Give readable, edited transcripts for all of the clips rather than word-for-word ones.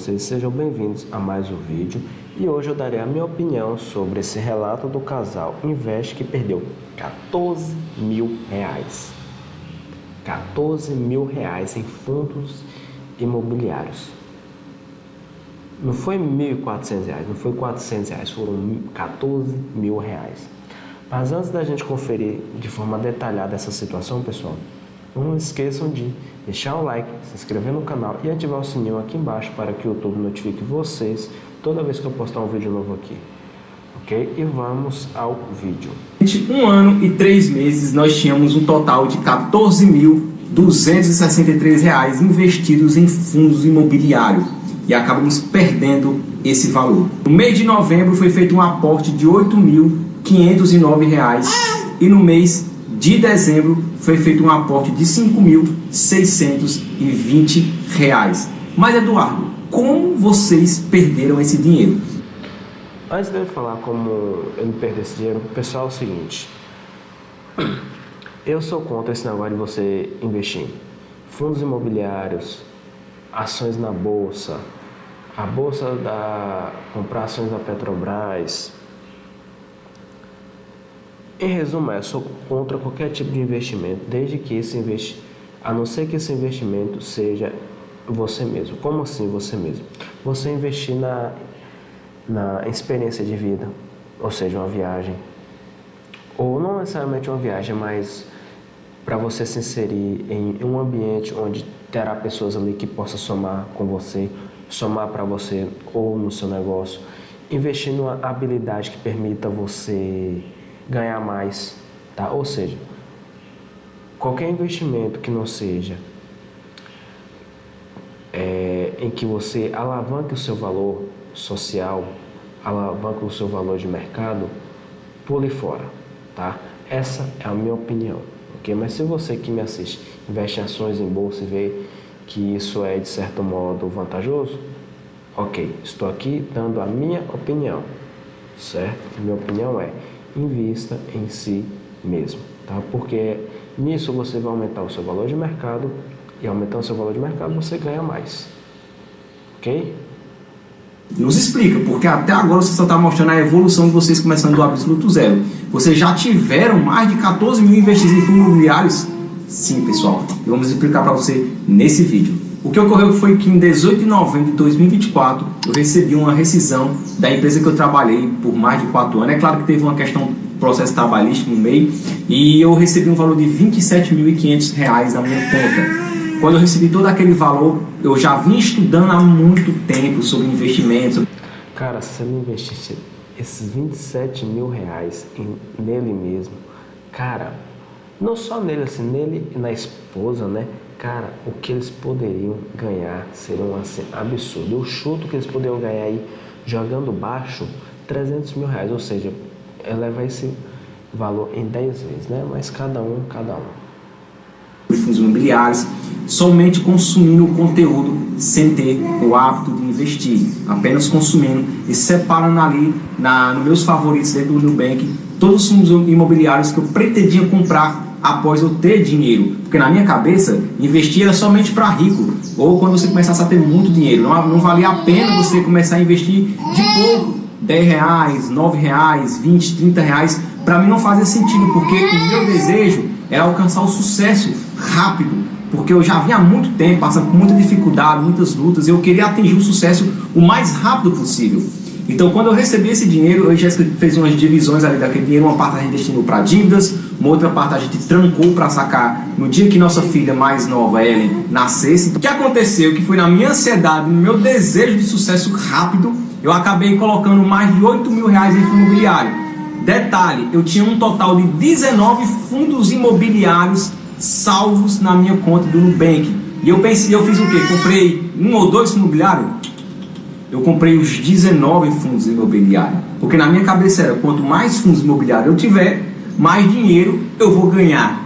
vocês, sejam bem-vindos a mais um vídeo e hoje eu darei a minha opinião sobre esse relato do casal Invest que perdeu 14 mil reais. 14 mil reais em fundos imobiliários. Não foi 1.400 reais, não foi 400 reais, foram 14 mil reais. Mas antes da gente conferir de forma detalhada essa situação, pessoal, não esqueçam de deixar o like, se inscrever no canal e ativar o sininho aqui embaixo para que o YouTube notifique vocês toda vez que eu postar um vídeo novo aqui. Ok? E vamos ao vídeo. Em 1 ano e 3 meses nós tínhamos um total de R$ 14.263 investidos em fundos imobiliários e acabamos perdendo esse valor. No mês de novembro foi feito um aporte de R$ 8.509 e no mês de dezembro foi feito um aporte de R$ 5.620. Mas, Eduardo, como vocês perderam esse dinheiro? Antes de eu falar como eu me perdi esse dinheiro, pessoal, é o seguinte. Eu sou contra esse negócio de você investir em fundos imobiliários, ações na bolsa, a bolsa comprar ações da Petrobras. Em resumo, eu sou contra qualquer tipo de investimento, desde que a não ser que esse investimento seja você mesmo. Como assim você mesmo? Você investir na experiência de vida, ou seja, uma viagem. Ou não necessariamente uma viagem, mas para você se inserir em um ambiente onde terá pessoas ali que possam somar com você, somar para você ou no seu negócio. Investir numa habilidade que permita você ganhar mais, tá? Ou seja, qualquer investimento que não seja em que você alavanque o seu valor social, alavanque o seu valor de mercado, pule fora, tá? Essa é a minha opinião, ok? Mas se você que me assiste investe em ações em bolsa e vê que isso é de certo modo vantajoso, ok, estou aqui dando a minha opinião, certo? A minha opinião é: invista em si mesmo, tá? Porque nisso você vai aumentar o seu valor de mercado e aumentando o seu valor de mercado você ganha mais, ok? Nos explica, porque até agora você só está mostrando a evolução de vocês começando do absoluto zero. Vocês já tiveram mais de 14 mil investidos em fundos imobiliários? Sim, pessoal, e vamos explicar para você nesse vídeo. O que ocorreu foi que em 18 de novembro de 2024 eu recebi uma rescisão da empresa que eu trabalhei por mais de 4 anos. É claro que teve uma questão, processo trabalhista no meio, e eu recebi um valor de R$ 27.500 na minha conta. Quando eu recebi todo aquele valor, eu já vinha estudando há muito tempo sobre investimentos. Cara, se você não investisse esses 27 mil reais nele mesmo, cara, não só nele, assim, nele e na esposa, né? Cara, o que eles poderiam ganhar seria assim, absurdo. Eu chuto que eles poderiam ganhar aí, jogando baixo, 300 mil reais. Ou seja, eleva esse valor em 10 vezes, né? Mas cada um. Fundos imobiliários, somente consumindo o conteúdo sem ter o hábito de investir, apenas consumindo e separando ali nos meus favoritos dentro do Nubank todos os fundos imobiliários que eu pretendia comprar após eu ter dinheiro, porque na minha cabeça investir era somente para rico, ou quando você começasse a ter muito dinheiro. Não valia a pena você começar a investir de pouco, 10 reais, 9 reais, 20, 30 reais. Para mim não fazia sentido, porque o meu desejo era alcançar o sucesso rápido, porque eu já vinha há muito tempo passando por muita dificuldade, muitas lutas, e eu queria atingir o sucesso o mais rápido possível. Então, quando eu recebi esse dinheiro, a Jéssica fez umas divisões ali daquele dinheiro. Uma parte a gente destinou para dívidas, uma outra parte a gente trancou para sacar no dia que nossa filha mais nova, Ellen, nascesse. O que aconteceu? Que foi na minha ansiedade, no meu desejo de sucesso rápido, eu acabei colocando mais de 8 mil reais em fundo imobiliário. Detalhe, eu tinha um total de 19 fundos imobiliários salvos na minha conta do Nubank. E eu fiz o quê? Comprei 1 ou 2 fundos imobiliários? Eu comprei os 19 fundos imobiliários. Porque na minha cabeça era, quanto mais fundos imobiliários eu tiver, mais dinheiro eu vou ganhar.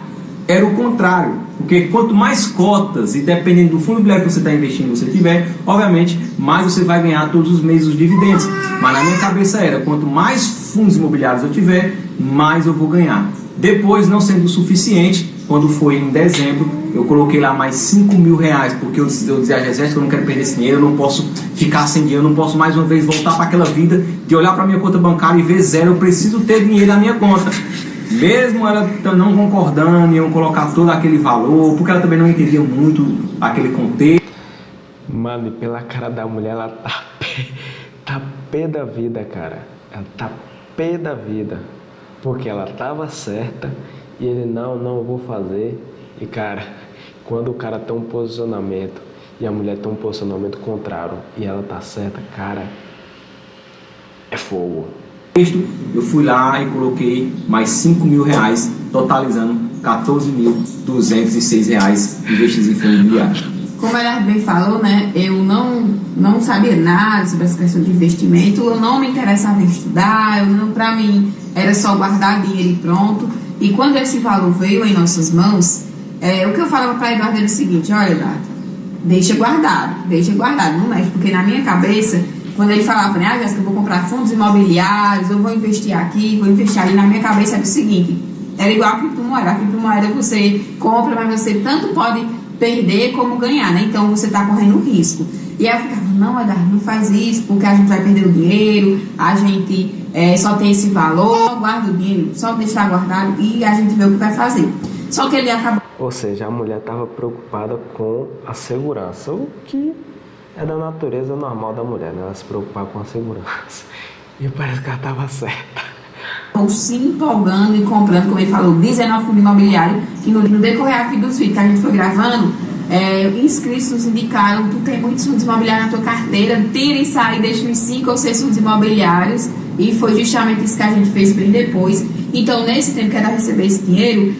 Era o contrário. Porque quanto mais cotas, e dependendo do fundo imobiliário que você está investindo, você tiver, obviamente, mais você vai ganhar todos os meses os dividendos. Mas na minha cabeça era, quanto mais fundos imobiliários eu tiver, mais eu vou ganhar. Depois, não sendo o suficiente, quando foi em dezembro, eu coloquei lá mais 5 mil reais, porque eu dizia a Jéssica que eu não quero perder esse dinheiro, eu não posso ficar sem dinheiro, eu não posso mais uma vez voltar para aquela vida de olhar para minha conta bancária e ver zero, eu preciso ter dinheiro na minha conta. Mesmo ela não concordando, iam colocar todo aquele valor, porque ela também não entendia muito aquele contexto. Mano, e pela cara da mulher, ela tá pé da vida, cara. Ela tá pé da vida. Porque ela tava certa e ele, não, eu vou fazer. E, cara, quando o cara tem um posicionamento e a mulher tem um posicionamento contrário e ela tá certa, cara, é fogo. Eu fui lá e coloquei mais 5 mil reais, totalizando 14.206 reais investidos em fundo imobiliário. Como ela bem falou, né, eu não sabia nada sobre essa questão de investimento, eu não me interessava em estudar, para mim era só guardar dinheiro e pronto. E quando esse valor veio em nossas mãos, o que eu falava para Eduardo era o seguinte: olha, Eduardo, deixa guardado, não mexe, porque na minha cabeça, quando ele falava, né, Jéssica, eu vou comprar fundos imobiliários, eu vou investir aqui, vou investir ali, na minha cabeça era o seguinte: era igual a criptomoeda você compra, mas você tanto pode perder como ganhar, né? Então você está correndo risco. E aí eu ficava, não, Eduardo, não faz isso, porque a gente vai perder o dinheiro, a gente só tem esse valor, guarda o dinheiro, só deixar guardado e a gente vê o que vai fazer. Só que ele acabou. Ou seja, a mulher estava preocupada com a segurança, o que é da natureza normal da mulher, né? Ela se preocupar com a segurança. E parece que ela estava certa. Se empolgando e comprando, como ele falou, 19 fundos imobiliários, que no decorrer aqui dos vídeos que a gente foi gravando, inscritos nos indicaram: tu tem muitos fundos imobiliários na tua carteira, tira isso aí, deixa uns 5 ou 6 fundos imobiliários, e foi justamente isso que a gente fez bem depois. Então, nesse tempo que ela recebeu esse dinheiro,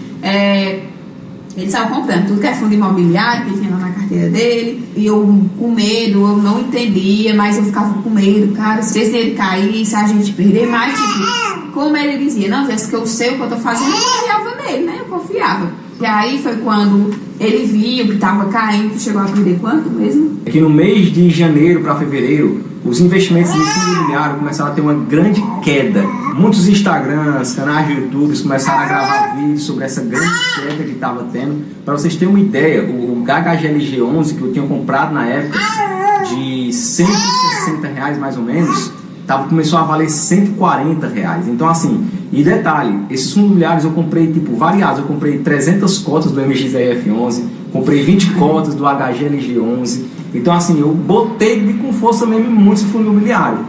ele saiu comprando tudo que é fundo imobiliário, que tinha lá na carteira dele, e eu com medo, eu não entendia, mas eu ficava com medo, cara, se esse dinheiro cair, se a gente perder mais, tipo, como ele dizia, não, Jéssica, eu sei o que eu tô fazendo, eu confiava nele, né, eu confiava. E aí foi quando ele viu que tava caindo, chegou a perder quanto mesmo? Que no mês de janeiro para fevereiro, os investimentos em fundo imobiliário começaram a ter uma grande queda. Muitos Instagrams, canais de YouTube começaram a gravar vídeos sobre essa grande queda que estava tendo. Para vocês terem uma ideia, o HGLG11 que eu tinha comprado na época de R$160 mais ou menos, começou a valer R$140. Então assim, e detalhe, esses fundos imobiliários eu comprei tipo variados, eu comprei 300 cotas do MXRF11, comprei 20 cotas do HGLG11. Então assim, eu botei com força mesmo muito esse fundo imobiliário.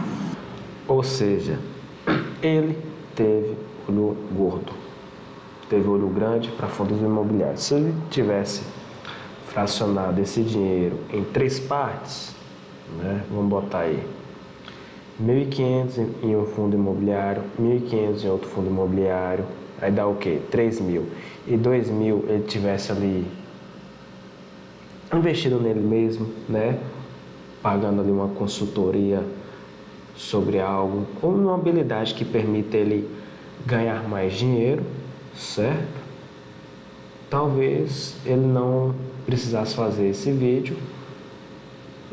Ou seja, ele teve olho gordo, teve olho grande para fundos imobiliários. Se ele tivesse fracionado esse dinheiro em 3 partes, né, vamos botar aí 1.500 em um fundo imobiliário, 1.500 em outro fundo imobiliário, aí dá o quê? 3.000. E 2.000 ele tivesse ali investido nele mesmo, né? Pagando ali uma consultoria sobre algo, ou uma habilidade que permita ele ganhar mais dinheiro, certo? Talvez ele não precisasse fazer esse vídeo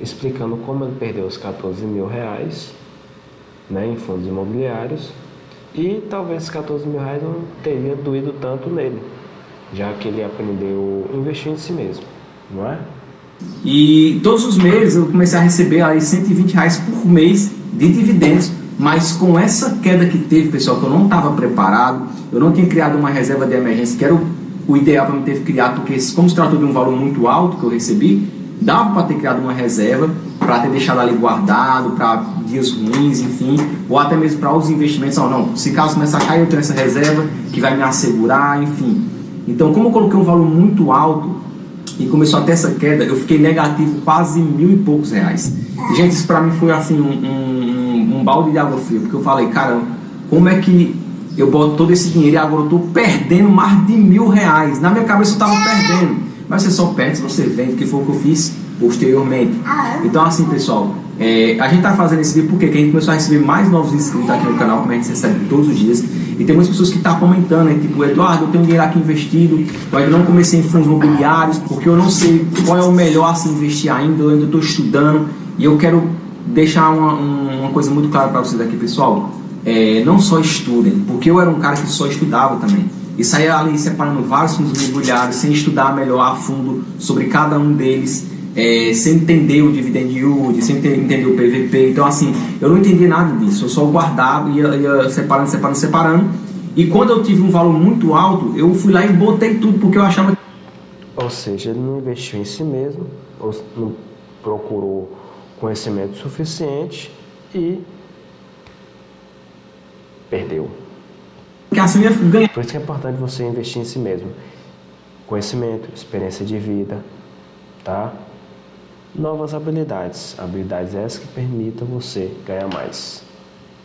explicando como ele perdeu os R$14.000, né, em fundos imobiliários, e talvez R$14.000 não teria doído tanto nele, já que ele aprendeu a investir em si mesmo, não é? E todos os meses eu comecei a receber aí R$120 por mês de dividendos, mas com essa queda que teve, pessoal, que eu não estava preparado, eu não tinha criado uma reserva de emergência, que era o ideal para me ter criado, porque como se tratou de um valor muito alto que eu recebi, dava para ter criado uma reserva, para ter deixado ali guardado, para dias ruins, enfim, ou até mesmo para os investimentos. Não, se caso começar a cair, eu tenho essa reserva que vai me assegurar, enfim. Então, como eu coloquei um valor muito alto e começou a ter essa queda, eu fiquei negativo quase R$1.000 e poucos. E, gente, isso para mim foi assim um balde de água fria, porque eu falei, cara, como é que eu boto todo esse dinheiro e agora eu estou perdendo mais de R$1.000? Na minha cabeça eu estava perdendo, mas você só perde se você vende, que foi o que eu fiz posteriormente. Então assim, pessoal, a gente tá fazendo esse vídeo porque a gente começou a receber mais novos inscritos aqui no canal, como a gente recebe todos os dias, e tem muitas pessoas que estão comentando, né? Tipo, Eduardo, eu tenho dinheiro aqui investido, eu ainda não comecei em fundos imobiliários, porque eu não sei qual é o melhor a se investir ainda, eu ainda estou estudando, e eu quero deixar uma coisa muito clara para vocês aqui, pessoal. Não só estudem, porque eu era um cara que só estudava também. e saía ali separando vários fundos imobiliários, sem estudar melhor a fundo sobre cada um deles, sem entender o dividend yield, sem entender o PVP. Então assim, eu não entendi nada disso, eu só guardava e ia separando, e quando eu tive um valor muito alto, eu fui lá e botei tudo, porque eu achava... Ou seja, ele não investiu em si mesmo, ou não procurou conhecimento suficiente e perdeu. Que assim ia ganhar. Por isso que é importante você investir em si mesmo. Conhecimento, experiência de vida, tá? Novas habilidades. Habilidades essas que permitam você ganhar mais.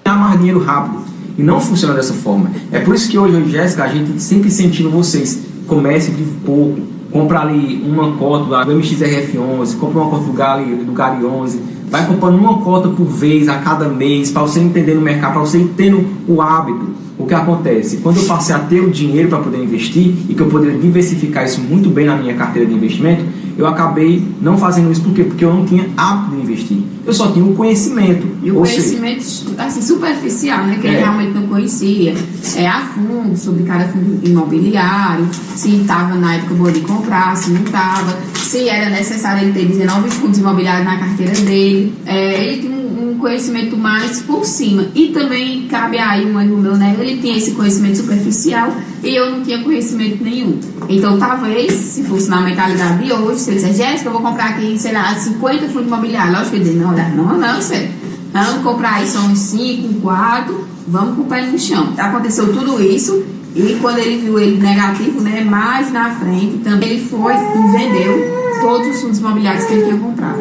Mais dinheiro rápido. E não funciona dessa forma. É por isso que hoje, Jéssica, a gente sempre incentiva vocês. Comece de pouco. Compra ali uma cota do MXRF11, compra uma cota do GARI 11. Vai comprando uma cota por vez, a cada mês, para você entender no mercado, para você ir tendo o hábito. O que acontece? Quando eu passei a ter o dinheiro para poder investir e que eu poderia diversificar isso muito bem na minha carteira de investimento, eu acabei não fazendo isso. Por quê? Porque eu não tinha hábito de investir. Eu só tinha o conhecimento. E o conhecimento assim, superficial, né? Que ele realmente não conhecia. A fundo, sobre cada fundo imobiliário, se estava na época boa de comprar, se não estava, se era necessário ele ter 19 fundos imobiliários na carteira dele. Ele tinha um conhecimento mais por cima. E também cabe aí um erro meu, né? Ele tinha esse conhecimento superficial e eu não tinha conhecimento nenhum. Então, talvez, se fosse na mentalidade de hoje, se ele disser, Jéssica, eu vou comprar aqui, sei lá, 50 fundos imobiliários. Lógico que eu ia dizer, não, sério. Vamos comprar aí só uns 5, 4, vamos com o pé no chão. Aconteceu tudo isso e quando ele viu ele negativo, né, mais na frente, também ele foi e vendeu todos os fundos imobiliários que ele tinha comprado.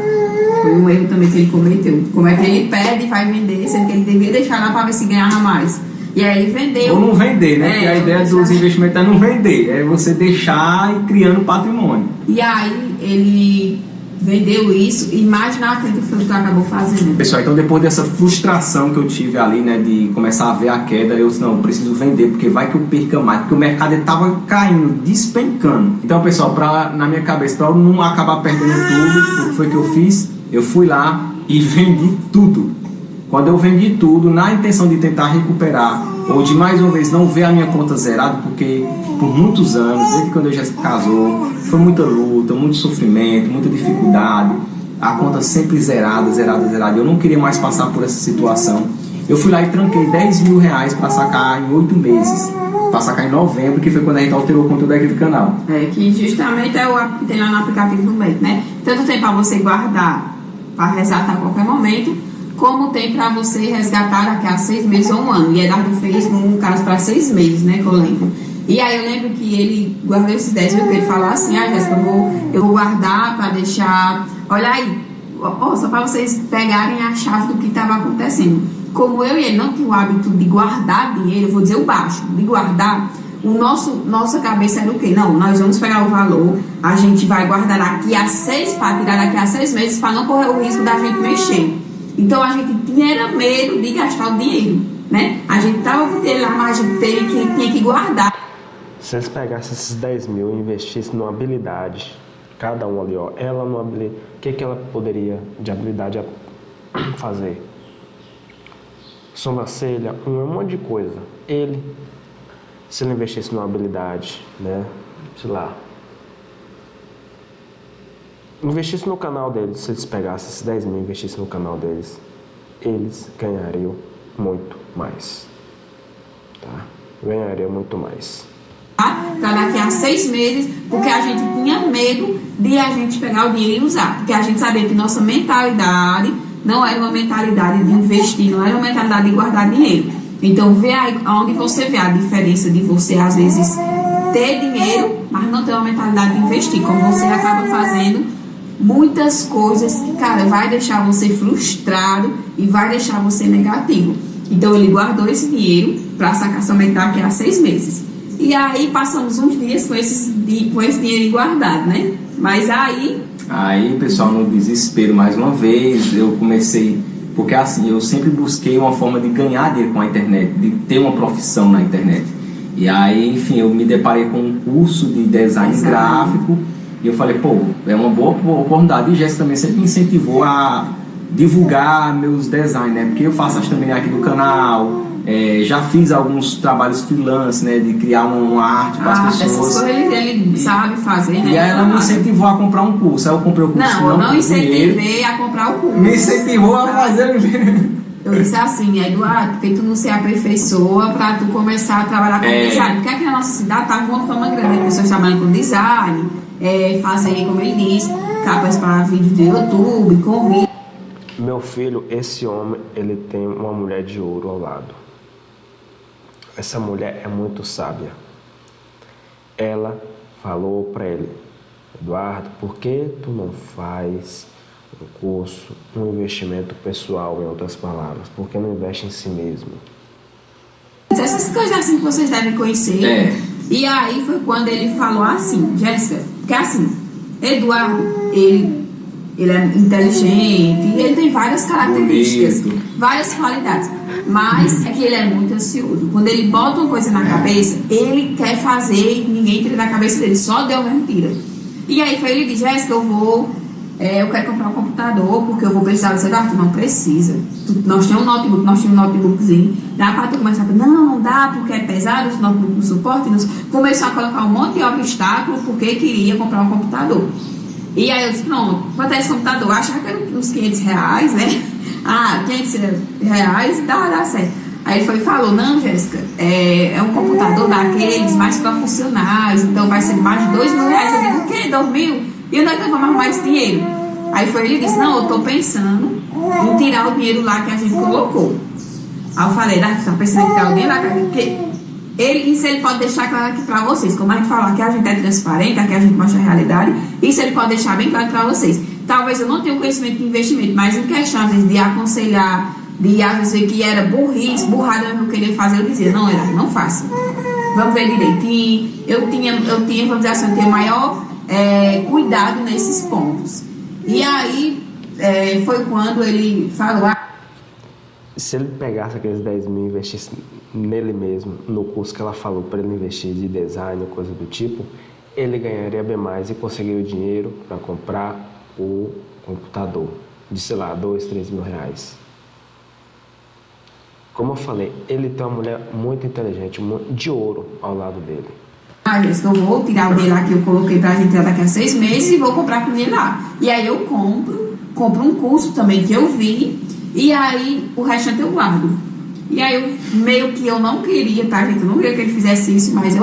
Foi um erro também que ele cometeu. Como é que ele perde e vai vender, sendo que ele devia deixar lá para ver se ganhava mais. E aí ele vendeu. Ou não vender, né? Porque a ideia dos investimentos é não vender, é você deixar e criando patrimônio. E aí ele vendeu isso e mais na frente foi o que acabou fazendo. Pessoal, então depois dessa frustração que eu tive ali, né, de começar a ver a queda, eu disse, não, eu preciso vender, porque vai que eu perca mais, porque o mercado estava caindo, despencando. Então, pessoal, na minha cabeça, para eu não acabar perdendo tudo, o que foi que eu fiz? Eu fui lá e vendi tudo. Quando eu vendi tudo, na intenção de tentar recuperar, ou de mais uma vez não ver a minha conta zerada, porque por muitos anos, desde quando eu já se casou, foi muita luta, muito sofrimento, muita dificuldade, a conta sempre zerada. Eu não queria mais passar por essa situação. Eu fui lá e tranquei 10 mil reais para sacar em 8 meses, para sacar em novembro, que foi quando a gente alterou o conteúdo aqui do canal. Que justamente é o que tem lá no aplicativo do MEC, né? Tanto tem para você guardar, para resgatar a qualquer momento, como tem para você resgatar daqui a 6 meses ou um ano. E Eduardo fez, no caso, para 6 meses, né, que eu lembro. E aí eu lembro que ele guardou esses 10 mil, ele falou assim, Jéssica, eu vou guardar para deixar... Olha aí, só para vocês pegarem a chave do que estava acontecendo. Como eu e ele não tinha o hábito de guardar dinheiro, eu vou dizer o baixo, de guardar, nossa cabeça era o quê? Não, nós vamos pegar o valor, a gente vai guardar daqui a 6, para tirar daqui a 6 meses, para não correr o risco da gente mexer. Então a gente tinha medo de gastar o dinheiro, né? A gente estava com ele lá, mas a gente tinha que guardar. Se eles pegassem esses 10 mil e investissem numa habilidade, cada um ali, ela numa habilidade, o que ela poderia de habilidade fazer? Sobrancelha, um monte de coisa. Ele, se ele investisse numa habilidade, né? Sei lá. Investisse no canal deles, se eles pegassem esses 10 mil e investissem no canal deles, eles ganhariam muito mais. Tá? Ganhariam muito mais. Para daqui a 6 meses, porque a gente tinha medo de a gente pegar o dinheiro e usar. Porque a gente sabia que nossa mentalidade não era uma mentalidade de investir, não era uma mentalidade de guardar dinheiro. Então, vê aí onde você vê a diferença de você, às vezes, ter dinheiro, mas não ter uma mentalidade de investir. Como você acaba fazendo muitas coisas que, cara, vai deixar você frustrado e vai deixar você negativo. Então, ele guardou esse dinheiro para sacar somente daqui a 6 meses. E aí, passamos uns dias com esse dinheiro guardado, né? Mas Aí, pessoal, no desespero, mais uma vez, eu comecei... Porque, assim, eu sempre busquei uma forma de ganhar dinheiro com a internet, de ter uma profissão na internet. E aí, enfim, eu me deparei com um curso de design gráfico e eu falei, é uma boa oportunidade. E Jéssica também sempre me incentivou a divulgar meus designs, né? Porque eu faço as thumbnails aqui do canal, Já fiz alguns trabalhos freelance, né, de criar uma arte para as pessoas. Ele sabe fazer, né? E aí ela me incentivou a comprar um curso. Aí eu comprei o curso. Não, eu não incentivei a comprar o curso. Me incentivou a fazer. Eu disse assim, Eduardo, porque tu não se aperfeiçoa para tu começar a trabalhar com design. Porque aqui na nossa cidade tá com uma fama grande, pessoas trabalhando com design, fazem, como ele disse, capas para vídeo de YouTube, convite. Meu filho, esse homem, ele tem uma mulher de ouro ao lado. Essa mulher é muito sábia. Ela falou para ele: Eduardo, por que tu não faz um curso, um investimento pessoal, em outras palavras? Por que não investe em si mesmo? Essas coisas assim que vocês devem conhecer. E aí foi quando ele falou assim, Jéssica, porque assim, Eduardo, ele é inteligente, ele tem várias características, várias qualidades, mas é que ele é muito ansioso. Quando ele bota uma coisa na cabeça, ele quer fazer e ninguém tira da cabeça dele, só Deus mesmo tira. E aí foi ele diz, Jéssica, eu quero comprar um computador porque eu vou precisar do celular. Tu não precisa. Nós tínhamos um notebookzinho. Dá pra tu começar a falar, não dá porque é pesado, os notebooks não suportam. Começou a colocar um monte de obstáculo porque queria comprar um computador. E aí eu disse, pronto, quanto é esse computador? Achava que era uns 500 reais, né? 500 reais, dá certo. Aí ele foi e falou, não, Jéssica, é um computador daqueles mais profissionais, então vai ser mais de 2 mil reais. Eu digo, o quê? 2 mil? E onde é que eu vou arrumar esse dinheiro? Aí foi ele e disse, não, eu tô pensando em tirar o dinheiro lá que a gente colocou. Aí eu falei, tu tá pensando em tirar o dinheiro lá? Porque isso ele pode deixar claro aqui pra vocês. Como a gente falou, aqui a gente é transparente, aqui a gente mostra a realidade. Isso ele pode deixar bem claro pra vocês. Talvez eu não tenha conhecimento de investimento, mas em questão, às vezes, de aconselhar, de às vezes ver que era burrada, eu não queria fazer, eu dizia, não faça. Vamos ver direitinho. Eu tinha, vamos dizer assim, eu tinha maior cuidado nesses pontos. E aí foi quando ele falou... Se ele pegasse aqueles 10 mil e investisse nele mesmo, no curso que ela falou para ele investir de design, coisa do tipo, ele ganharia bem mais e conseguiria o dinheiro para comprar o computador de, sei lá, 2, 3 mil reais. Como eu falei, ele tem uma mulher muito inteligente, de ouro ao lado dele. Eu vou tirar o dinheiro lá que eu coloquei pra gente daqui a 6 meses e vou comprar com ele lá. E aí eu compro um curso também que eu vi, e aí o restante eu guardo. E aí eu, meio que eu não queria, tá, gente? Eu não queria que ele fizesse isso, mas eu,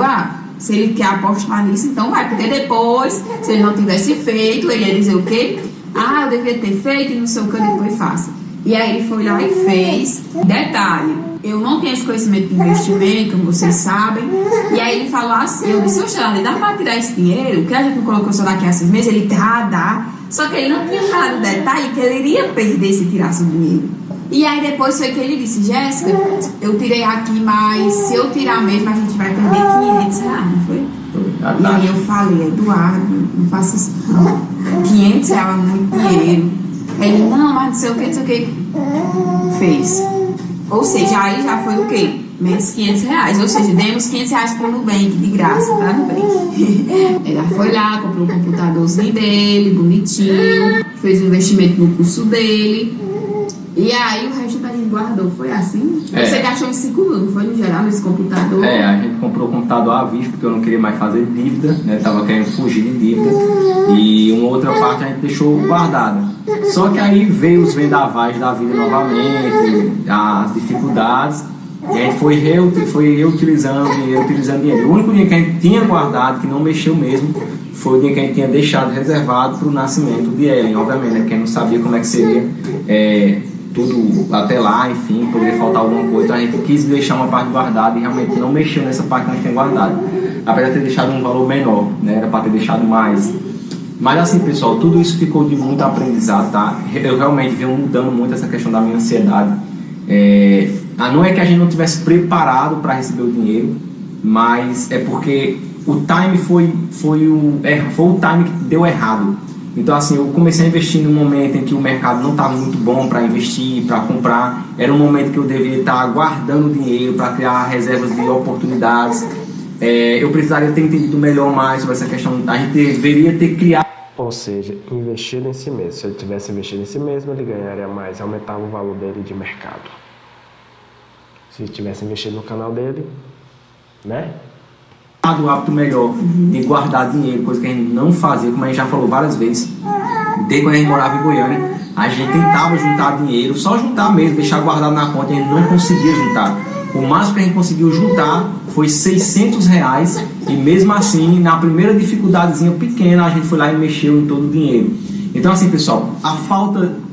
se ele quer apostar nisso, então vai. Porque depois, se ele não tivesse feito, ele ia dizer o quê? Eu devia ter feito e não sei o que, depois faça. E aí ele foi lá e fez. Detalhe, eu não tenho esse conhecimento de investimento, como vocês sabem. E aí ele falou assim, eu disse, Xande, dá pra tirar esse dinheiro? Que a gente não colocou só daqui a 6 meses? Ele dá. Só que ele não tinha falado o detalhe que ele iria perder se tirasse o dinheiro. E aí depois foi que ele disse, Jéssica, eu tirei aqui, mas se eu tirar mesmo, a gente vai perder 500 reais, não foi? E aí eu falei, Eduardo, não faça isso não. 500 reais é muito dinheiro. Ele, não, mas não sei o que. Fez. Ou seja, aí já foi o quê? Menos 500 reais. Ou seja, demos 500 reais pro Nubank, de graça, tá, Nubank? Ela foi lá, comprou o computadorzinho dele, bonitinho, fez o investimento no curso dele. E aí o resto a gente guardou. Foi assim? Você gastou uns 5 mil, não foi no geral, nesse computador? A gente comprou o computador à vista, porque eu não queria mais fazer dívida, né? Tava querendo fugir de dívida. E uma outra parte a gente deixou guardada. Só que aí veio os vendavais da vida novamente, as dificuldades, e a gente foi reutilizando dinheiro. O único dinheiro que a gente tinha guardado, que não mexeu mesmo, foi o dinheiro que a gente tinha deixado reservado para o nascimento de Ellen, obviamente, né? Porque a gente não sabia como é que seria tudo até lá, enfim, poderia faltar alguma coisa, então a gente quis deixar uma parte guardada e realmente não mexeu nessa parte que a gente tem guardado. Apesar de ter deixado um valor menor, né? Era para ter deixado mais. Mas assim, pessoal, tudo isso ficou de muito aprendizado, tá? Eu realmente venho mudando muito essa questão da minha ansiedade. Não é que a gente não tivesse preparado para receber o dinheiro, mas é porque o time foi o time que deu errado. Então assim, eu comecei a investir no momento em que o mercado não estava muito bom para investir, para comprar. Era um momento que eu deveria estar guardando dinheiro para criar reservas de oportunidades. Eu precisaria ter entendido melhor mais sobre essa questão. A gente deveria ter criado. Ou seja, investir em si mesmo. Se ele tivesse investido em si mesmo, ele ganharia mais, aumentava o valor dele de mercado. se tivesse investido no canal dele, né? Do hábito melhor de guardar dinheiro, coisa que a gente não fazia, como a gente já falou várias vezes. Desde quando a gente morava em Goiânia, a gente tentava juntar dinheiro, só juntar mesmo, deixar guardado na conta, a gente não conseguia juntar. O máximo que a gente conseguiu juntar foi R$600, e mesmo assim, na primeira dificuldadezinha pequena, a gente foi lá e mexeu em todo o dinheiro. Então assim, pessoal,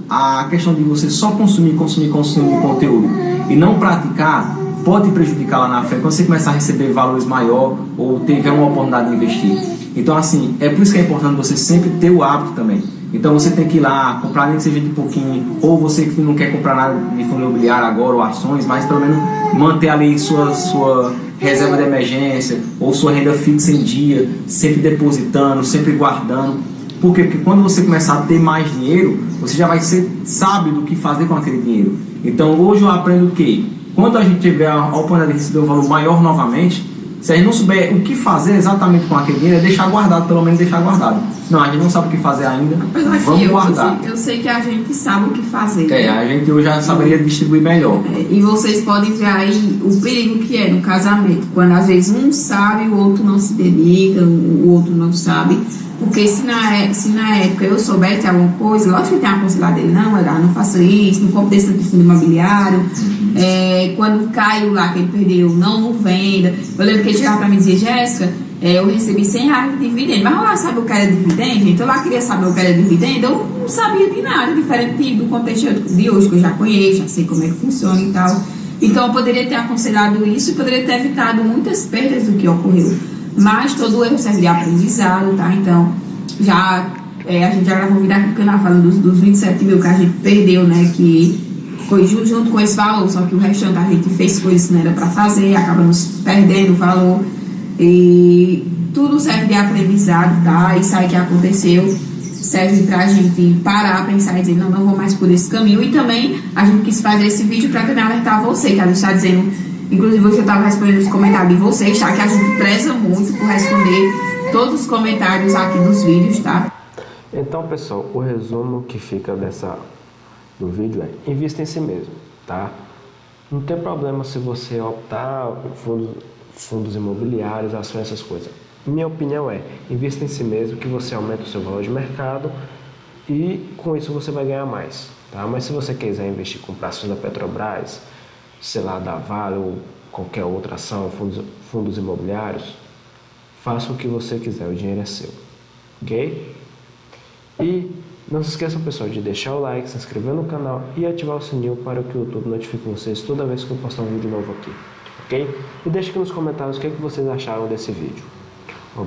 a questão de você só consumir conteúdo e não praticar, pode prejudicar lá na frente, quando você começar a receber valores maior ou tiver uma oportunidade de investir. Então assim, é por isso que é importante você sempre ter o hábito também. Então você tem que ir lá, comprar nem que seja de pouquinho, ou você que não quer comprar nada de fundo imobiliário agora ou ações, mas pelo menos manter ali sua reserva de emergência ou sua renda fixa em dia, sempre depositando, sempre guardando. Por quê? Porque quando você começar a ter mais dinheiro, você já vai ser sábio do que fazer com aquele dinheiro. Então hoje eu aprendo o quê? Quando a gente tiver a oportunidade de receber um valor maior novamente, se a gente não souber o que fazer exatamente com aquele dinheiro, é deixar guardado, pelo menos deixar guardado. Não, a gente não sabe o que fazer ainda, vamos guardar. Eu sei que a gente sabe o que fazer. A gente hoje já saberia distribuir melhor. E vocês podem ver aí o perigo que é no casamento, quando às vezes um sabe, o outro não se dedica, o outro não sabe. Porque se na época eu soubesse alguma coisa, lógico que eu tenho aconselhado ele, não faça isso, não compre desse fundo imobiliário. Quando caiu lá que ele perdeu, não venda. Eu lembro que ele chegava pra mim e dizia, Jéssica, eu recebi R$100 de dividendo, mas eu lá sabe o que era dividendo, gente? Eu lá queria saber o que era dividendo, eu não sabia de nada, diferente do contexto de hoje, que eu já conheço, já sei como é que funciona e tal. Então eu poderia ter aconselhado isso e poderia ter evitado muitas perdas do que ocorreu. Mas todo erro serve de aprendizado, tá? Então, a gente já gravou um vídeo aqui no canal falando dos 27 mil que a gente perdeu, né? Que foi junto com esse valor, só que o restante a gente fez coisas que não era pra fazer, acabamos perdendo o valor. E tudo serve de aprendizado, tá? Isso aí que aconteceu serve pra gente parar, pensar e dizer, não vou mais por esse caminho. E também a gente quis fazer esse vídeo pra também alertar você, que a gente está dizendo. Inclusive, hoje eu estava respondendo os comentários de vocês, tá? Que a gente preza muito por responder todos os comentários aqui dos vídeos, tá? Então, pessoal, o resumo que fica do vídeo é: invista em si mesmo, tá? Não tem problema se você optar por fundos imobiliários, ações, essas coisas. Minha opinião é: invista em si mesmo, que você aumenta o seu valor de mercado e com isso você vai ganhar mais, tá? Mas se você quiser investir com ações da Petrobras, sei lá, da Vale ou qualquer outra ação, fundos imobiliários, faça o que você quiser, o dinheiro é seu, ok? E não se esqueçam, pessoal, de deixar o like, se inscrever no canal e ativar o sininho para que o YouTube notifique vocês toda vez que eu postar um vídeo novo aqui, ok? E deixe aqui nos comentários o que vocês acharam desse vídeo.